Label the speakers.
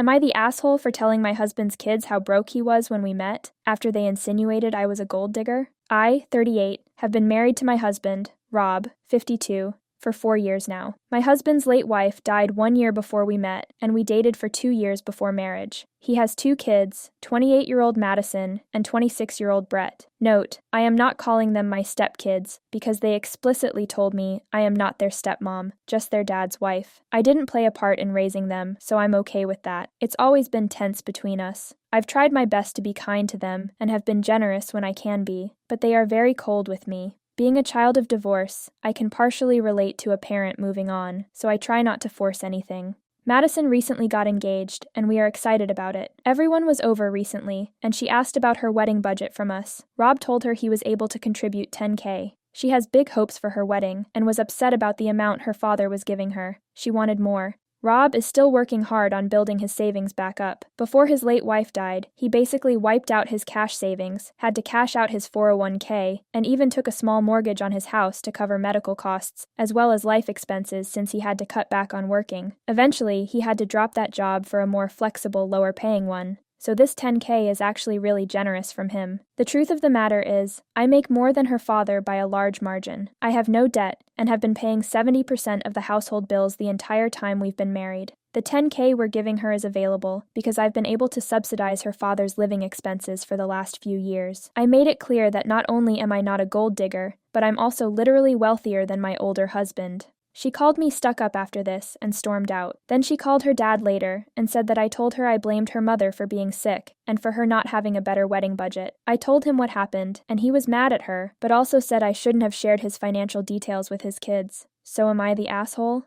Speaker 1: Am I the asshole for telling my husband's kids how broke he was when we met, after they insinuated I was a gold digger? I, 38, have been married to my husband, Rob, 52, for 4 years now. My husband's late wife died 1 year before we met, and we dated for 2 years before marriage. He has 2 kids, 28-year-old Madison and 26-year-old Brett. Note, I am not calling them my stepkids, because they explicitly told me I am not their stepmom, just their dad's wife. I didn't play a part in raising them, so I'm okay with that. It's always been tense between us. I've tried my best to be kind to them, and have been generous when I can be, but they are very cold with me. Being a child of divorce, I can partially relate to a parent moving on, so I try not to force anything. Madison recently got engaged, and we are excited about it. Everyone was over recently, and she asked about her wedding budget from us. Rob told her he was able to contribute $10K. She has big hopes for her wedding, and was upset about the amount her father was giving her. She wanted more. Rob is still working hard on building his savings back up. Before his late wife died, he basically wiped out his cash savings, had to cash out his 401k, and even took a small mortgage on his house to cover medical costs, as well as life expenses since he had to cut back on working. Eventually, he had to drop that job for a more flexible, lower-paying one. So this 10K is actually really generous from him. The truth of the matter is, I make more than her father by a large margin. I have no debt, and have been paying 70% of the household bills the entire time we've been married. The 10K we're giving her is available because I've been able to subsidize her father's living expenses for the last few years. I made it clear that not only am I not a gold digger, but I'm also literally wealthier than my older husband. She called me stuck up after this and stormed out. Then she called her dad later and said that I told her I blamed her mother for being sick and for her not having a better wedding budget. I told him what happened, and he was mad at her, but also said I shouldn't have shared his financial details with his kids. So am I the asshole?